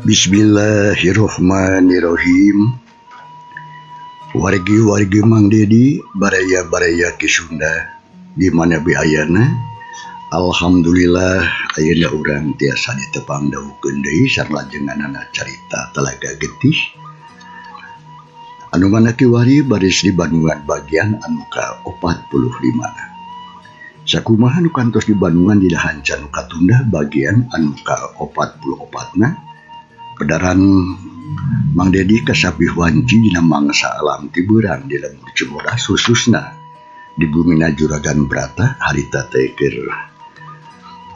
Bismillahirrohmanirrohim. Wargi-wargi Mang Dedi baraya-baraya ke Sunda gimana bi ayana. Alhamdulillah ayeuna urang tiasa ditepang daukeun deui sarlajenganana carita Talaga Getih. Anu mana kiwari baris di Bandungan bagian anu ka-45. Sakumaha nu kantos di Bandungan di dahan Canu Katunda bagian anu ka-44na. Pedaran Mang Dedi kasapih wanci dina mangsa alam tiburan di lembur Cimoras khususna di bumina Juragan Brata harita teh keur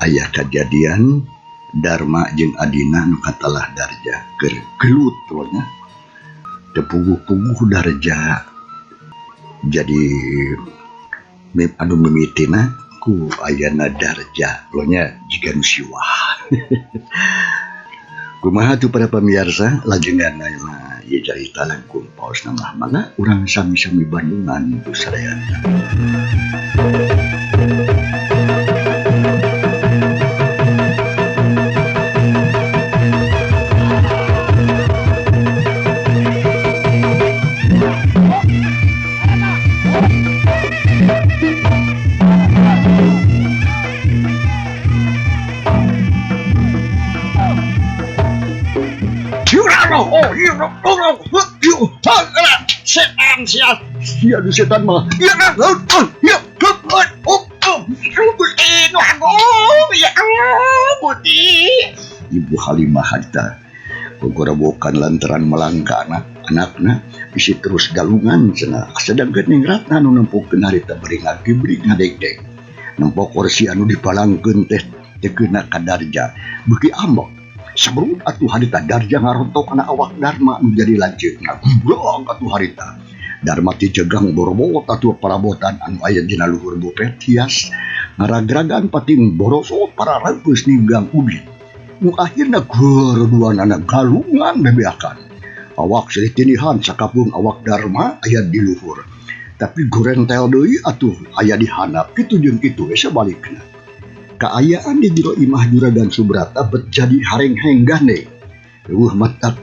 aya kajadian Darma jeung Adina nu katalah Darja keur gelut nya teu puguh-puguh Darja jadi anu mimitina ku ayana Darja nya jiga nu siwah. Kumaha tu para pemirsa lajengan ieu carita langkung paos nama mana urang sami-sami Bandungan tu sadayana. Setan sial. Sia di setan mah. Ya aku Ibu Halimah harita gogorobokan lantaran melangka anak-anakna bisi terus galungan cenah sedangkeun Ning Ratna nu nempukeun harita beri ngadeg-deg nempok kursi anu dipalangkeun teh keuna ka Darja beuki ambek sabrut atuh harita Darja ngarontok kana awak Darma nu jadi lanceukna gubrang atuh harita Darma ti jegang borobot atuh parabotan anu aya dina luhur bopet hias ngaragragan pating borosot para rangkeus ninggang ubin nu akhirna keduanana galungan bebeakan awak silih tinihan sakapung awak Darma aya di luhur tapi gorentel deui atuh aya di handap kitu jeung kitu we sabalikna kaayaan di jero imah Juragan Subrata jadi hareng-heng gane riweuh matak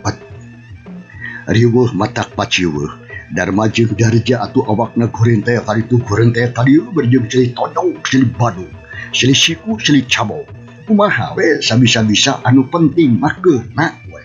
paciweuh Darma jeung Darja atuh awakna gorentel kaditu gorentel kadieu berjeung silih todong silih badung silih siku silih cabong kumaha we sabisa-bisa anu penting mah keuna we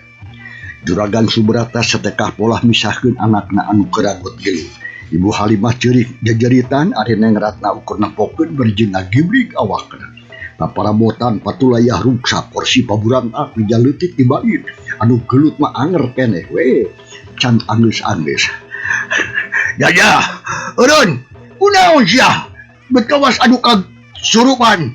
Juragan Subrata setekah polah misahkeun anakna anu keragot gilu Ibu Halimah ceurik jajaritan ari Neng Ratna ukur nempokeun berjeung ngagibrig awakna paparabotan patulayah ruksa porsi paburantak dijaleutik di bait anu gelut mah anger keneh we can anggeus-anggeus Jaja eureun kunaon sia betawas anu kasurupan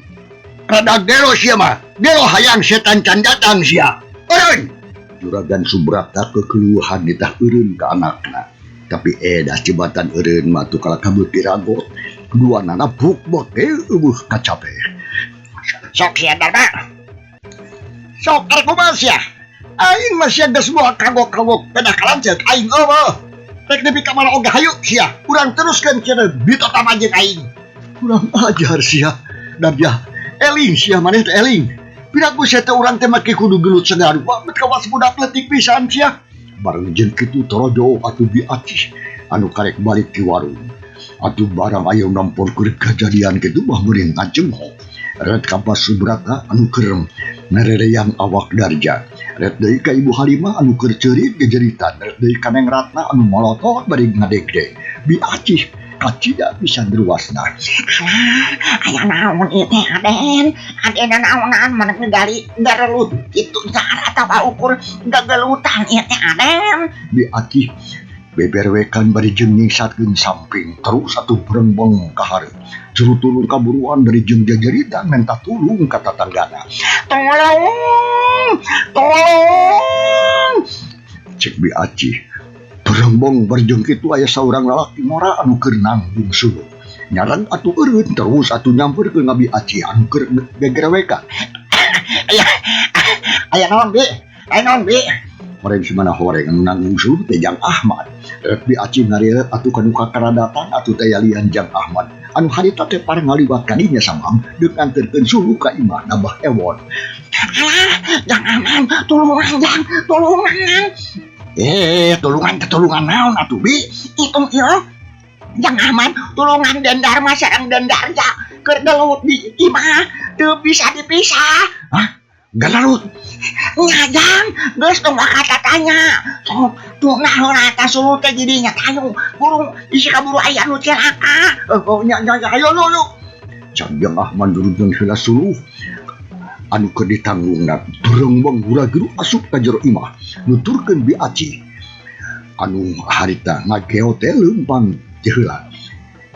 rada gelo sia mah gelo hayang setan can datang sia eureun Juragan Subrata kekeluhan ditah eureun ka anakna tapi edah cibatan eureun mah tu kala kabeuh diragot duanana bukbot eueuh kacape sok sia Darma. Sok kumaha sia? Aing mah sia geus moal kagok-kagok pedah kalanceuk aing eueuh. Rek nepi ka mana oge hayu sia. Urang teruskeun cenah bitota jeung aing. Kurang ajar sia Darja Eling sia maneh teh eling. Piraku sia teh urang teh make kudu gelut segar. Wah bet kawas budak leutik pisan sia. Bareng jeung kitu torojo atuh bi acih anu karek balik ti warung. Atuh barang aya nampun keur kejadian kitu mah meureun ngajengho. Red kapas Subrata anu keur narereang awak Darja. Red deui ka Ibu Halimah anu keur ceurik gejeritan. Red deui ka Neng Ratna anu molotot bari ngadeg-deg. Bi acih kacida pisan ruasna. Aya naon ieu teh Aden? Aden naonan maneh ngegali garelut kitu cara tah ukur gagelutan ieu teh Aden. Bi acih beberwekan bari jeung nyingsatkeun samping terus atuh berengbeng ka hareup curutulur kaburuan bari jeung jajaritan minta tulung ka tatanggana tolong cek bi acih berengbeng bari jeung kitu aya saurang lalaki ngora anu keur nanggung suluk nyarang atuh eureun terus atuh nyamperkeun ka bi acih anu keur gegerewekan aya naon bi Horeng simana horeng anu nanggung suluk teh Jang Ahmad. Rek bi acih ngarieup atuh kanu karadatan atuh teh yalian Jang Ahmad. Anu harita teh pareng ngaliwat kadinya samam deuk nganterkeun suluk ka imah Abah Ewon. Alah, Jang Ahmad, tulungan Jang, tulungan. Tulungan naon atuh bi? Itu ieu. Jang Ahmad, tulungan Den Darma sareng Den Darja keur gelut di imah teu bisa dipisah. Hah? Galalut. Nya Jang, geus tong kata tanya. Sok tuh naon eta suluh teh jidinya tayu. Burung isi kaburu aya nu celaka. Nya ayo lu. Jang Ahmad durung heula suluh anu keur ditanggungna durung wanggura geru asup ka jero imah nuturkeun bi aci anu harita ngageo teh leumpang heula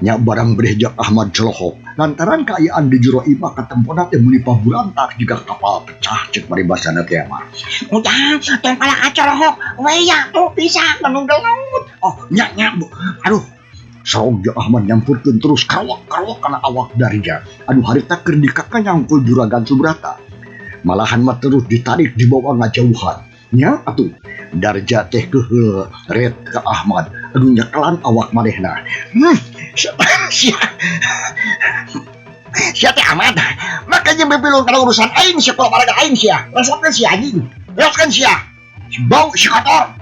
nya barang Jang Ahmad celohok lantaran kaayaan di jero imah katempona teh meuli paburantak juga kapal pecah ceuk paribasana teh mah Ujang tong pala kacelohok we ya tuh pisah anu gelut. nya aduh Sarong Jang Ahmad nyampurkeun terus karwak kana awak Darja anu harita keur dikaka nyangkul juragan Subrata malahan mah terus ditarik di bawah ngajauhan nya atuh Darja teh keheul red ke Ahmad anu nyekelan awak manehna sia teh Ahmad makanya bebelon kana urusan aing sia kula baraga aing sia rasakeun sia anjing rasakeun sia si bau si kotor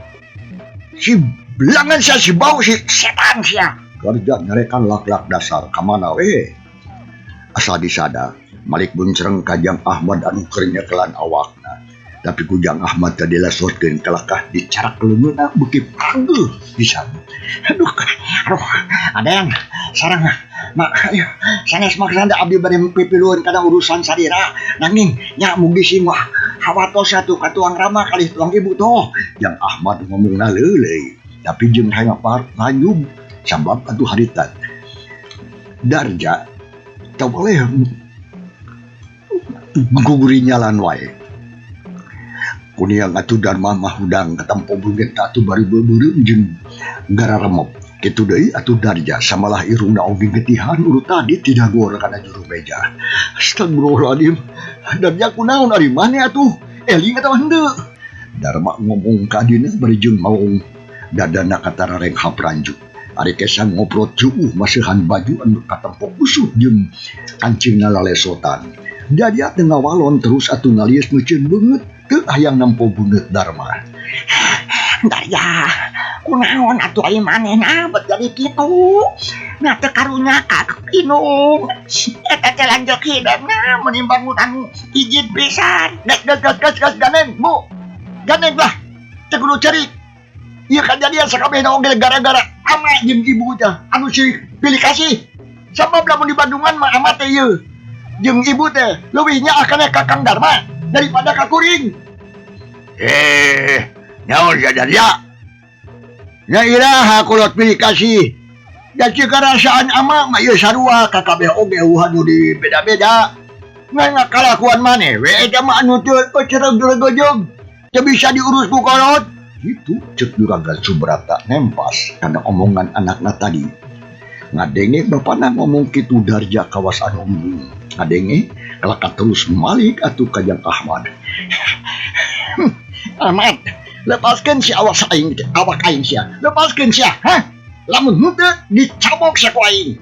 si belangan sia si bau si setan sia kerja nyerekan lak-lak dasar kamana we asal disada Malik buncereng ka Jang Ahmad anu keur nyekelan awakna tapi ku Jang Ahmad teh dilasotkeun kalakah dicarak leungeunna beuki panggeuh pisan aduh aden sareng mak ayo sanes maksana abdi bade pipilueun kana urusan sadira nanging nya mugi sing wah hawatos atuh ka tuang Rama kalih tuang ibu toh Jang Ahmad ngomongna leuleuy tapi jeung hayang lanjut sabab atuh harita Darja teu boleh guguri nyalan wae kuniang atuh Darma mah hudang katempo beungeut atuh bari beureum jeung gara remep kitu deui atuh Darja samalah irungna oge getihan urut tadi tidak gor kana juru meja astagfirullahaladzim Darja kunaon ari maneh atuh eling atawa henteu Darma ngomong ka dina bari jeung maung dadana katarareng hapranjuk ari kesan ngoprot juuh masihan baju anu katempo usut jeung kancingna lalesotan Darja teu ngawalon terus atuh ngalius meuceun beungeut teu hayang nampo beungeut Darma Darja kunaon atuh ai manehna bet jadi kitu na teu karunya ka inung eta teh lanjut hidupna menimbang utang izin pisan gas ganeng bu ganeng lah teu kudu cerik ieu kajadian sakabehna oge gara-gara ama jeung ibu teh anu si pilih kasih sabab lamun di Bandungan mah ama teh ieu jeung ibu teh leuwih nyaah kana ka Kang Darma daripada ka kuring nyaon ya Darja nya iraha kulot pilih kasih dan jika rasaan ama mah ieu sarua kakabeh oge anu di beda-beda ngan ngakalakuan maneh we eta mah anu teu cereg-gojog teu bisa diurus ku kolot itu cek juragan Subrata nempas karena omongan anakna tadi ngadenge bapana ngomong kitu Darja kawas anu ngadenge kelaka terus Malik atuh ka Jang Ahmad Ahmad lepaskeun si awak aing sia lepaskeun sia lamun henteu dicabok sia ku aing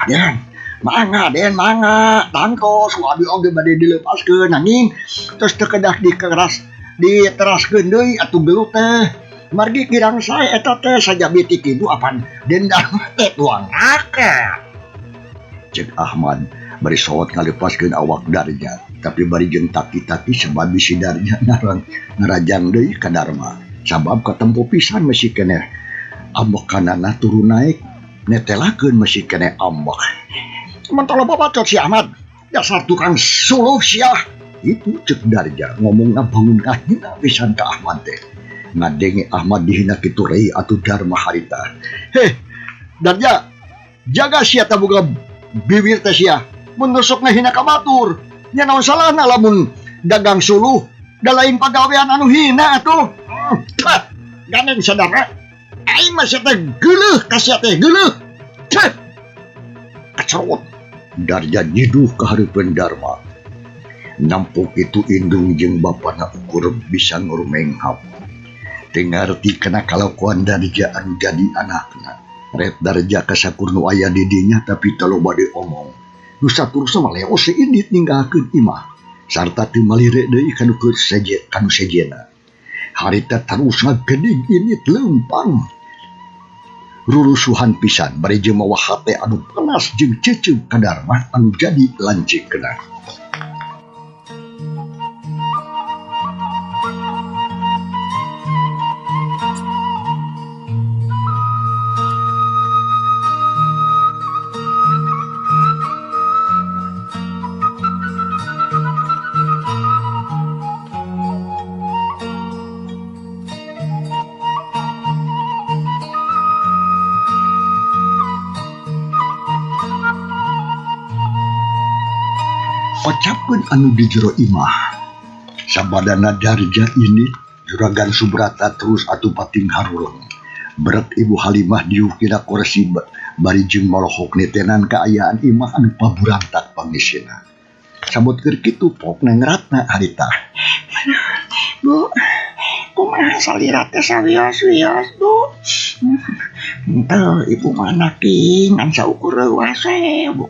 aden mangga tangkos ku abi oge bade dilepaskeun nanging terus teu kedah diteraskeun deui atuh gelut teh margi kirang sae eta teh sajabi ti kitu apan dendam teh tuang akeh cek Ahmad bari sowot ngalepaskeun awak Darja tapi bari jeung taki-taki sebab bisi Darja ngarajang deui ka Darma sabab katempo pisan masih keneh ambekanana turun naik netelakeun masih keneh ambek mentolo babacot si Ahmad dasar tukang suluh sia itu cek Darja ngomongna bangun kahina pisan ka Ahmad teh ngadenge Ahmad dihina kitu rei atuh Darma harita Darja jaga sia teh boga bibir teh sia mun nusukna hina ka batur nya naon salahna lamun dagang suluh da lain pagawean anu hina atuh ganeng saudara aing mah sia teh geuleuh ka sia teh geuleuh kacerot Darja nyiduh ka hareupeun Darma nampuk itu indung jeung bapana ukur bisa ngurumenghap teu ngarti kana kalakuan Darja anu jadi anakna red Darja kasakur nu aya di dinya tapi teu bade omong nu satur sama leo seindit ninggalkeun imah sarta teu malire deui kanu sejena. Harita terus ngageding ini lempang. Rurusuhan pisan bari jemawa hate anu panas jeung ceuceum ka Darma anu jadi lanceukna. Ocapkeun anu di jero imah. Sabadana Darja ini Juragan Subrata terus atuh pating haruleng. Berat Ibu Halimah diukira kursi bari jeung malohok nitenan kaayaan imah anu paburantak pangisina. Sabot keur kitu pok nengratna harita. Bu, kumaha salira teh sawios-wios, Bu? Henteu ibu mana ki ngan saukur leuwas we, Bu.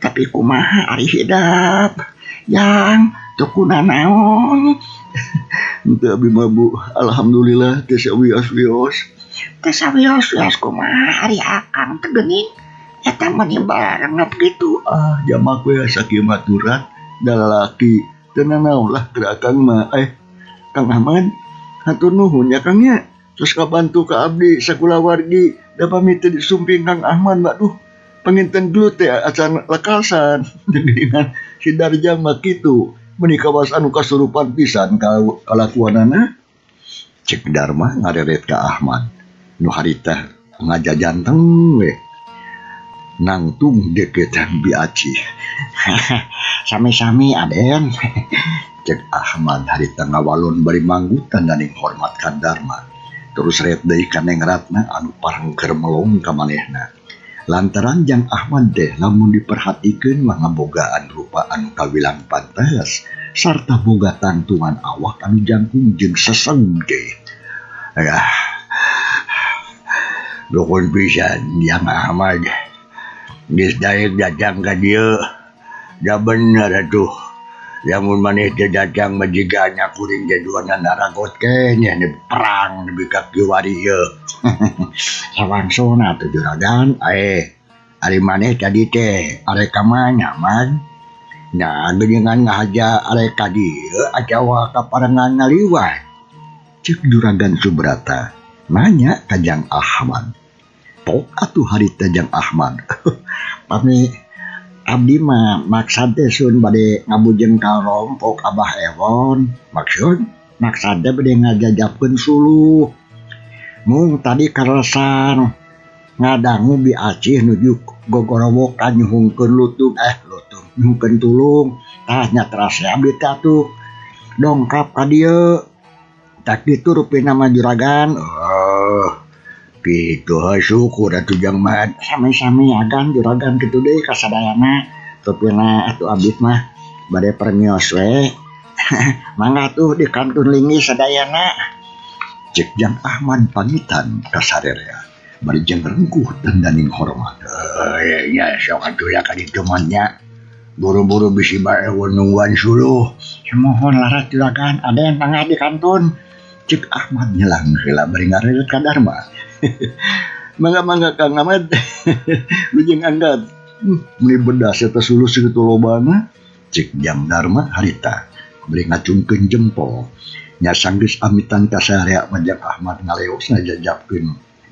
Tapi kumaha ari hidap? Yang tukuna naon? Henteu abi mah Bu, alhamdulillah teu sawios-wios. Teh sawios-wios kumaha ari akang teh geuning eta menimbal rengep gitu. Jamak we sakieu maturan da lalaki teu nanaon lah keur akang mah. Kang Ahmad, hatur nuhun ya Kang nya. Terus kabantu ka abdi sakulawargi da pamit teu disumping Kang Ahmad mah duh. Panginten gelut teh acan lekasan. Dengan si Darja mah kitu. Meuni kawas anu kasurupan pisan kalakuanana. Cek Darma ngareret ka Ahmad. Nu harita ngajajanteng we. Nangtung deket Bi Aci. Sami-sami Aden. Cek Ahmad harita ngawalon bari manggutan daning hormat ka Darma. Terus ret deui ka nengratna anu parang keur melong ka manehna. Lantaran Jang Ahmad teh lamun diperhatikeun mah ngabogaan rupa anu kawilang pantes sarta boga tantungan awak anu jangkung jeung seseng ge. Dokon pisan Jang Ahmad. Geus daek datang ka dieu. Da bener atuh. Lamun maneh teu datang mah jiga nya kuring jaduanan naragot keneh nih perang nepi ka kiwari ieu. Sawangsona atuh Juragan. Ari maneh tadi teh arek ka mana man? Nah, geuningan ngahaja arek ka dieu acawa ka parengan ngaliwat. Cek Juragan Subrata nanya ka Jang Ahmad. Pok atuh harita Jang Ahmad. Pami abdi mah maksad teh sun bade ngabujeng ka rompok Abah Ewon. Maksud teh bade ngajajapkeun suluh. Mung tadi karesan ngadangu Bi Acih nuju gogorowokan nyuhungkeun nyuhungkeun tulung. Tah nya terase abdi teh atuh dongkap ka dieu. Tak kitu rupina mah Juragan. Gitu syukur atuh Jang Mat. Sami-sami agan Juragan kitu deui kasadayana. Rupina atuh abdi mah bade permios we. Mangga tuh di kantun linggih sadayana. Cek Jang Ahmad pamitan ka sararea. Bari jeung rengkuh dandaning hormat. Ya sok atuh ya ka ditu mah nya. Buru-buru bisi bae nungguan suluh. Mohon laras Juragan Aden mangga di kantun. Cek Ahmad nyelang heula bari ngareret ka Darma. Mangga Kang Ahmad. Lujeng anggat. Meni bedas eta suluh sakitu lobana. Cek Jang Darma harita. Bari ngacungkeun jempol. Nya sanggeus amitan ka sarea Jang Ahmad ngaleos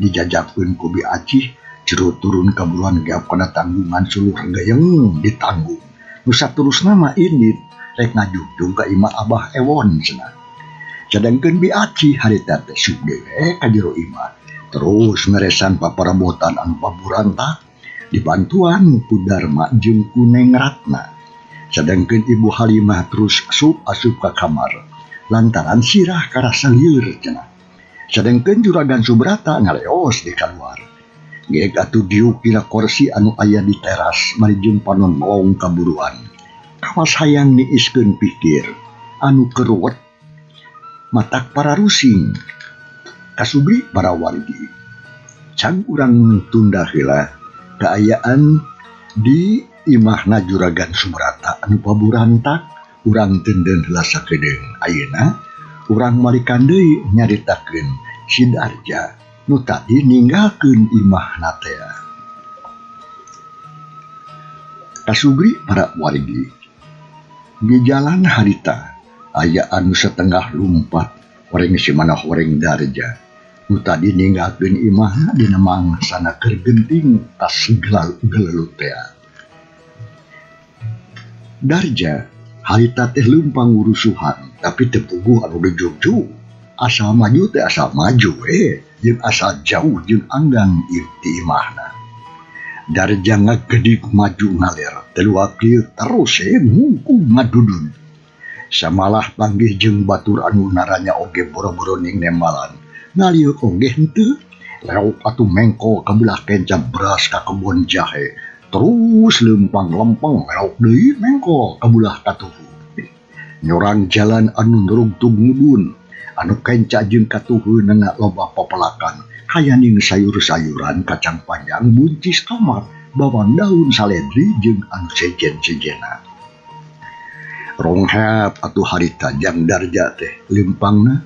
dijajapkeun ku Bi Acih jero turun ka buruan geap kana tanggungan suluh gayeng ditanggung. Nu saterusna mah indit rek ngajujung ka imah Abah Ewon cenah. Cadangkeun Bi Acih harita teh sugih ka jero imah. Terus ngeresan paparabotan anu paburantak dibantuan ku Darma jeung ku Neng Ratna. Sedangkeun Ibu Halimah terus asup ka kamar lantaran sirah karasa lieur cenah. Sedangkeun Juragan Subrata ngaleos di kaluar. Geuk atuh diukira kursi anu aya di teras mari jeung panon melong kaburuan. Kawas hayang niiskeun pikir anu keruwet matak para rusing. Kasubri para wargi. Can urang tunda heula kaayaan di imahna Juragan Subrata anu paburantak urang tenden heula sakedeung. Ayeuna urang malikan deui nyaritakeun si Darja nu tadi ninggalkeun imahna teh. Kasugri para wargi. Di jalan harita aya anu setengah lumpat horeng si manah horeng Darja nu tadi ninggalkeun imahna dina mangsana keur genting tas gelelut teh. Darja harita teh leumpang urusuhan tapi teu puguh anu dejug-jug. Asal maju teh asal maju jeung asal jauh jeung anggang ti imahna. Darja ngagedik maju ngaler teluak lieu terus ngungkung ngadudun. Samalah panggih jeung batur anu naranya oge boro-boro ning nembalan. Ngalieu oge henteu leok atuh mengko ka belah kenca beras ka kebon jahe. Terus lempang lempeng leok deui mengko ka belah katuhu. Nyorang jalan anu nurugtug ngudun anu kenca jeung katuheunna loba papelakan hayaning sayur-sayuran kacang panjang buncis tomat bawang daun saledri jeung anu sejen-sejena. Ronghap atuh harita jang Darja teh lempangna.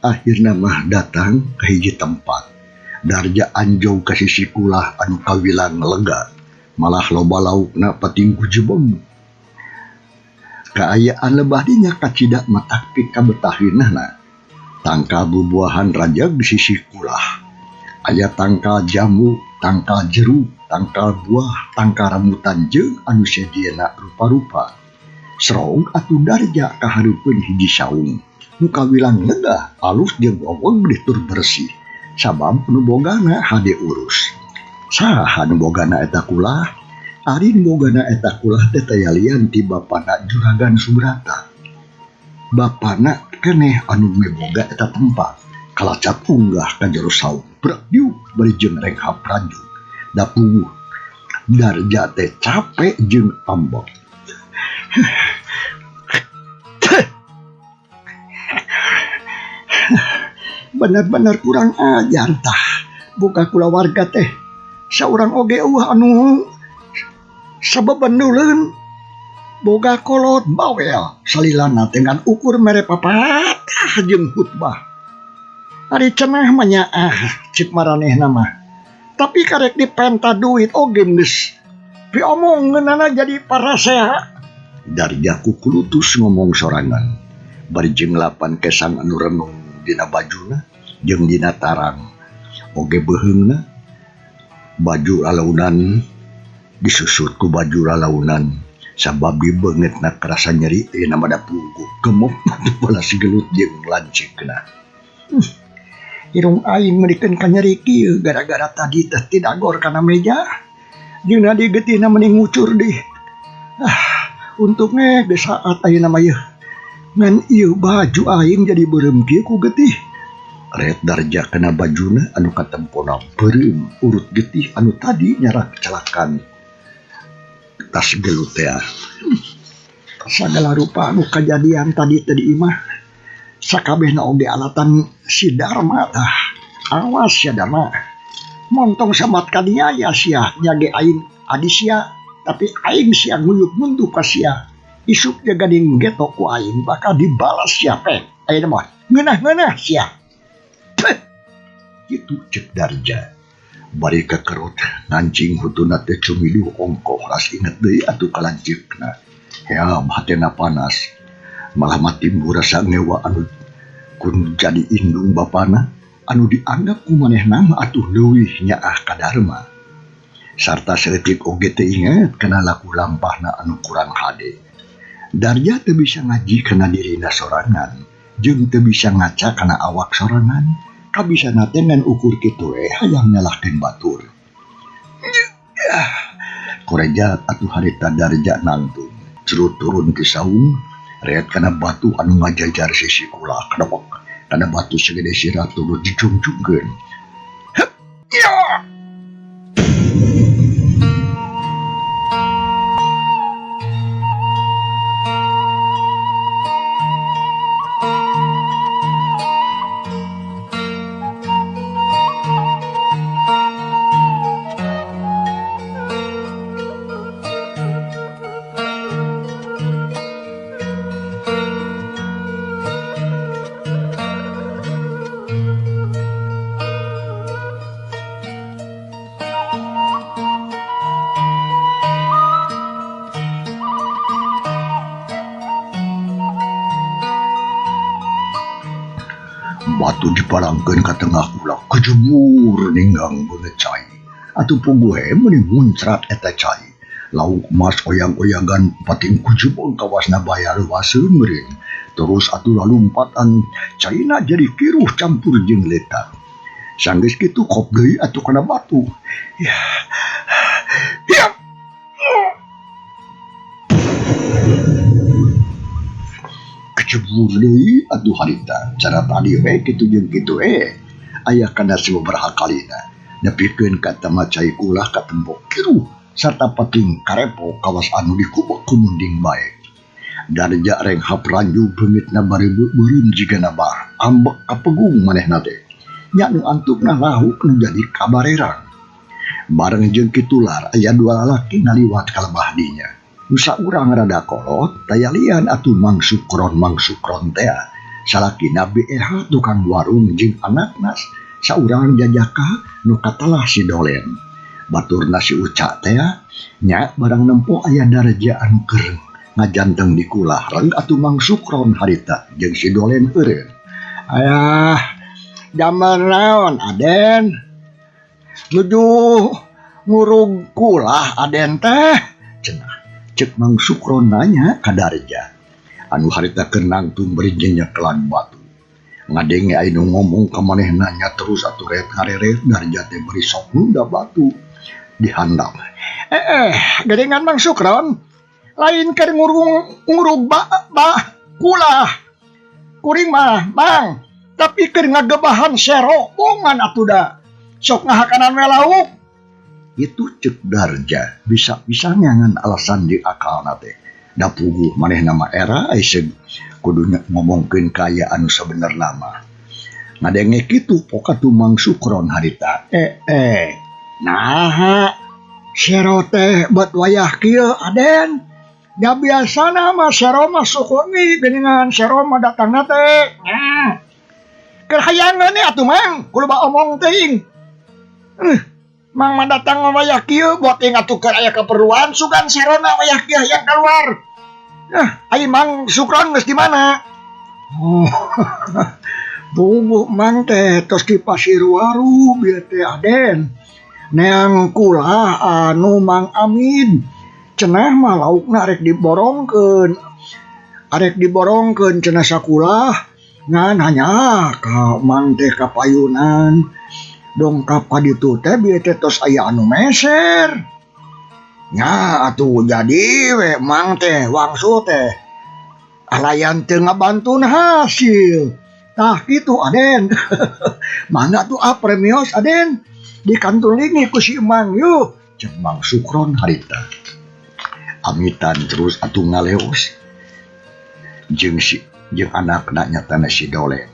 Akhirna mah datang ke hiji tempat. Darja anjog ka sisi kulah anu kawilang lega. Malah loba laukna patinggu jebeng. Kaayaan lebah dinya kacida matak pika betahinahna. Tangkal bubuahan rajag di sisi kulah. Aya tangkal jamu, tangkal jeruk, tangkal buah, tangkal rambutan jeung anu sediana rupa-rupa. Serong atuh Darja kahareupeun hiji saung. Nu kawilang lega, alus jeung weweng ditur bersih. Sabab nu bogana hade urus. Saha nu bogana eta kulah? Ari nu bogana eta kulah teh tayalian ti bapana Juragan Subrata. Bapana keneh anu meboga eta tempat. Kalacap unggah ka jero saung. Brak diuk bari jeung renghap ranjut. Da puguh Darja teh capek jeung ambek. Bener-bener kurang ajar tah. Boga kula warga teh saurang oge anu sabebenduleun boga kolot bawel salilana dengan ukur mere papatah jeung khutbah. Ari cenah mah nyaah cik maranehna mah. Tapi karek dipenta duit oge geus piomongeunana jadi paraseha. Darja kukulutus ngomong sorangan. Bari jeung lapan kesang anu renung dina bajuna jeung dina tarang oge beheungna baju lalaunan disusut ku baju lalaunan sabab dibeungeutna kerasa nyeri dina mada puguh gemuk bola sigelut jeung lancikna. Irung aing merikeun ka nyeri kieu gara-gara tadi teh tidagor kana meja jeung di getihna mending ngucur deui. Untungnya geus saat ayeuna mah yeuh ngan ieu baju aing jadi beureum kieu ku getih. Ret Darja kena bajuna anu katempona beureum urut getih anu tadi nyarak kecelakaan tas gelut teh. Sagala rupa anu kajadian tadi teh di imah sakabehna oge alatan si Darma tah. Awas ya Darma. Montong samat ka dinya ya sia nyage aing adi sia tapi aing sia nguyuk munduh ka sia. Isuk jaga ding geto ku aing bakal dibalas siapa? Ayeuna mah ngeunah-ngeunah sia. Kitu cek Darja. Bari kekerut ngancing hutuna teh cumiluh ongkoh ras inget deui atuh kalancikna. Heam hatena panas. Malah matimbul rasa ngewa anu kun jadi indung bapana anu dianggap ku manehna mah atuh leuwih nyaah ka Darma. Sarta saeutik oge teu inget kana laku lampahna anu kurang hade. Darja teu bisa ngaji kana dirina sorangan jeung teu bisa ngaca kana awak sorangan. Kabisana teh ngan ukur kitu hayang nyalahkeun batur. Koreja atuh harita Darja nangtung curut turun ti saung reet kana batu anu ngajajar sisi kulah kadepek kana batu segede sirah turun dijungjungkeun. Batu dipalangkeun ka tengah ulah kejebur ninggang beungeut cai. Atuh puguhe meuni muncrat eta cai. Lauk emas oyang-oyangan pating kujebon kawasna bayar waseun meureun. Terus atuh lalumpatan caina jadi kiruh campur jeung letak. Sanggeus kitu kop deui atuh kana batu. Ya. Ya. Kecebur deui atuh harita. Cara tadi we kitu jeung kitu aya kana sababaraha kalina. Nepikeun ka tama cai ulah ka tembok kiruh sarta pating karepo kawas anu dikubek ku munding bae. Darja reng hapranju beungitna bari beureum jigana bah ambek kapegung manehna teh. Nya nu antukna lahuk nu jadi kabarerang. Bareng jeung kitular aya dua lalaki ngaliwat ka lebah dinya. Nu saurang rada kolot taya lian atuh Mang Sukron teh. Salakina BEH tukang warung jeung anakna saurang jajaka nu katalah si Dolen. Baturna si Uca teh nya barang nempo aya darja anu keur ngajanteng di kulah reng atuh Mang Sukron harita jeung si Dolen eureun. Ayah damel naon Aden? Nuju ngurug kulah Aden teh cenah. Cek Mang Sukron nanya ka darja. Anu harita keur nangtung berijenya kelan batu. Ngadenge anu ngomong ka manehna nya terus atuh ret ngareret darja teh beri sok nunda batu dihandap. Gedengan Mang Sukron lain keur ngurug kulah. Kuring mah Mang, tapi keur ngagebahan sero bongan atuh da. Sok ngahakanan we lauk. Itu cek darja bisa-bisa ngangan alasan di akalna teh. Da puguh manehna mah era aiseg kudu ngomongkeun kaya anu sabenerna mah. Ngadenge kitu poka tu Mang Sukron harita. Nah, sero teh buat wayah kieu Aden. Da biasana mah sero mah sukoni geningan sero mah datangna teh. Keur hayangeun atuh Mang, kudu ba omong teuing. Mang mendatang wayah kieu buat atuh keur aya keperluan sugan serona wayah kieu yang keluar. Ai Mang Sukron geus di mana? Oh. Bubu Mang teh tos di Pasir Waru bieu teh Aden. Neang kulah anu Mang Amin. Cenah mah laukna arek diborongkeun. Arek diborongkeun cenah sakulah ngan hanya ka Mang teh kapayunan. Dongkap ka ditu teh bieu teh tos aya anu meser. Nya atuh jadi we Mang teh wangsul teh alayan teu ngabantuan hasil. Tah kitu Aden. Mana tuh apremios Aden dikantulingi ku si Mang yuk. Cek Mang Sukron harita. Amitan terus atuh ngaleos. Jeung anakna nyatana si Dolen.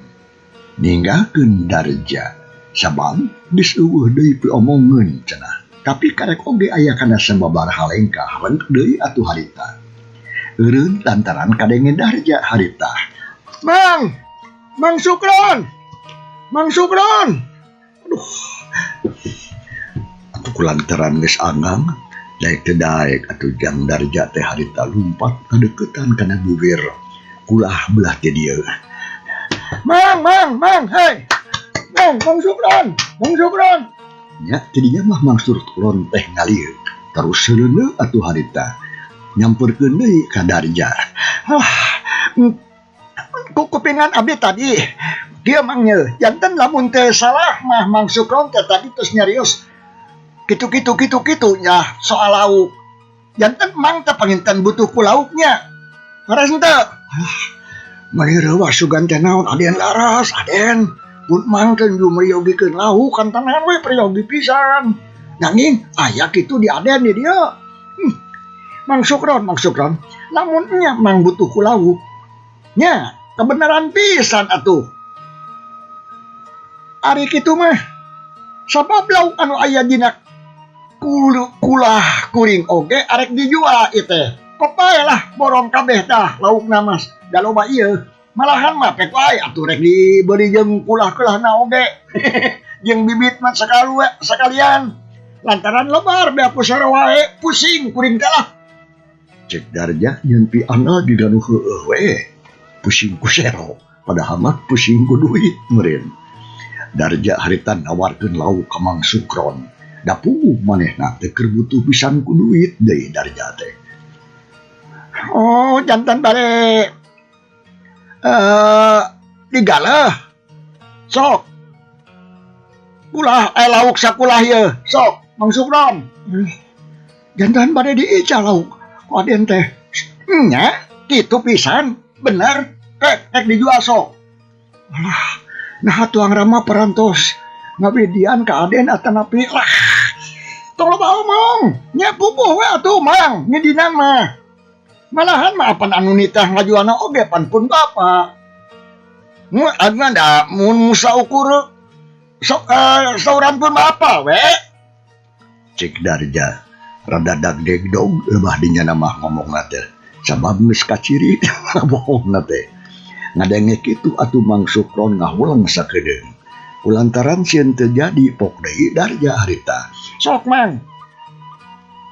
Ninggalkeun darja. Sabang geus eueuh deui piomongeun cenah. Tapi karek oge aya kana sababaraha lengkah lengk deui atuh harita. Eureun lantaran kadenge darja harita. Mang Sukron. Aduh. Atuh kulantaran geus angang, daek teu daek atuh jang darja teh harita lumpat kadeuketan kana bibir kulah belah teh dieu. Mang, hei. Mang Sukron. Ya, jadinya mah Mang Sukron teh ngalieu. Terus seuneu atuh harita nyamperkeun deui ka darja. Kupingan abdi tadi. Dia mangnya janten lamun teh salah mah Mang Sukron teh tadi terus nyarios. Kitu nya soal lauk. Janten Mang teh panginten butuh ku lauknya. Laras henteu. Mari reuah sugan teh naon Aden laras Aden. Mun Mang teh jumriogikeun lauk kan tanan we priogi pisan. Nanging aya kitu di Aden di dieu. Mang Sukron. Lamun nya Mang butuh ku lauk. Nya kebenaran pisan atuh. Ari kitu mah sabab lauk anu aya dina kulah kuring oge arek dijual ieu teh. Papae lah borong kabeh dah laukna mas. Da loba ieu. Malahan mah pek wae atuh rek dibeli jeung kulah-kulahna oge. Jeung bibit mah sakalian. Lantaran lebar bea pusara wae pusing kuring teh lah. Cek darja nyeun pi anggal diganu heueuh we. Pusing ku sero. padahal mah pusing ku duit meureun. Darja harita nawarkeun lauk ka Mang Sukron. Da puguh manehna teu keur butuh pisan ku duit deui Darja teh. Oh, jantan bare digaleh. Sok. Ulah lauk sakulah ye. Sok, Mang Sukron. Jantan bare diica lauk. Aden teh. Nya, kitu pisan. Bener. Rek dijual sok. Alah, nah tuang rama perantos. Ngabidian ka aden atanapi lah. Tong loba omong. Nya pupuh we atuh Mang, ngidinan mah. Malahan mah apan anu nitah ngajualna oge pan pun bapak. Mu adna da mun musa ukur sauran pun bapak we. Cik Darja rada dagdegdog lebah dinya mah ngomongna teh. Sabab geus kaciri bohongna teh. Ngadenge kitu atuh Mang Sukron ngahulang sakedeung. Kulantaran sieun teu jadi pok deui Darja harita. Sok Mang.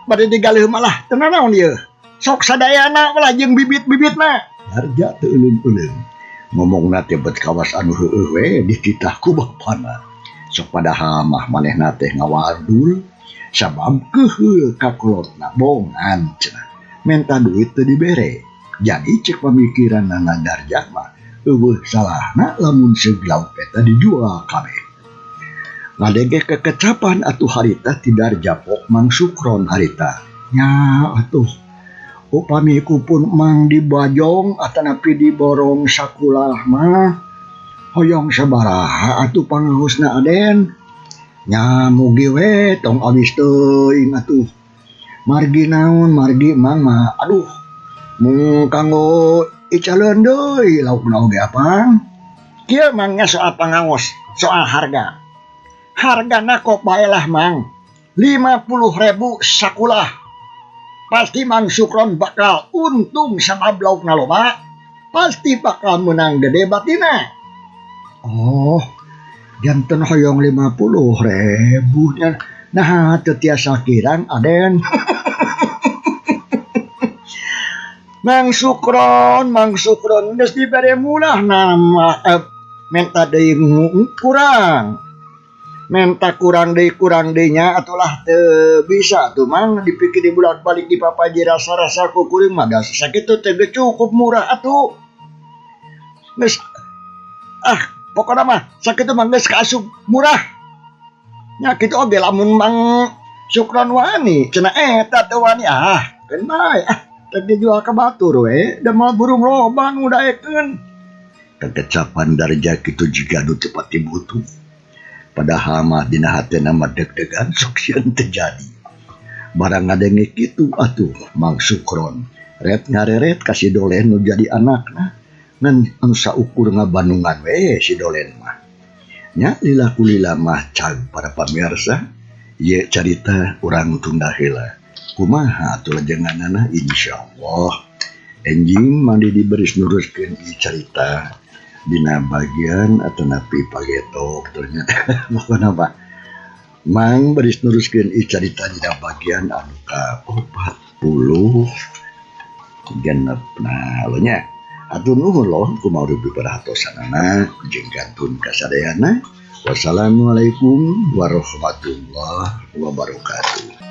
Bade digalih malah teu naon ieu. Sok sadayana ulah jeung bibit-bibitna. Darja teu euleuh-euleuh. Ngomongna teh bet kawas anu heueuh we dititah ku bapana. Sok padahal mah manehna teh ngawardul sabab keuheul kakolotna bongan cenah. Menta duit teu dibere. Jadi cek pamikiranna Darja mah eueuh salahna lamun seglauk eta dijual kabeh. Ngadenge kekecapan atuh harita ti Darja pok Mang Sukron harita. Nya atuh upami ku pun Mang dibajong atanapi diborong sakulah mah hoyong sabaraha atuh pangaosna aden. Nya mugi we tong abis teuing atuh. Margi naon margi Mang mah aduh mung kanggo icaleun deui laukna oge apang. Kieu Mang nya soal pangaos, soal harga. Hargana kok bae lah Mang. 50.000 sakulah. Pasti Mang Sukron bakal untung sabab laukna loba. Pasti bakal menang gede batina. Oh, janten hoyong 50.000 nah teu tiasa kirang aden. Mang Sukron geus dibere mulah nama menta deui kurang. Menta kurang deui nya atulah teu bisa tuh Mang dipikir di bulan balik di papaji rasa-rasa ku kuring mah da sakitu teh cukup murah atuh. Geus pokona mah sakitu mah geus kaasup murah. Nya kitu oge lamun Mang Sukron wani cenah eta teu wani keun bae teu dijual ka batur we da mah burung loba nu daekeun. Kekecapan Darja kitu jiga nu cepat dibutuh. Padahal mah dina hatena mah deg-degan sok sieun teu jadi. Barang ngadenge kitu atuh Mang Sukron ret ngareret ka si Dolen nu jadi anakna ngan anu saukur ngabandungan we si Dolen mah. Nya lila kulila mah cag para pamirsa ieu carita urang tunda heula. Kumaha atuh lajenganana insyaallah. Enjing mandi diberis nuruskeun ieu carita dina bagian atanapi pagetok ternyata pokona Pak Mang beris nuruskeun ieu carita dina bagian anu ka 40 genep nah lo nya atuh nuhun loh kumaha rupi perhatosanana jeung kantun kasadayana. Wassalamualaikum warahmatullahi wabarakatuh.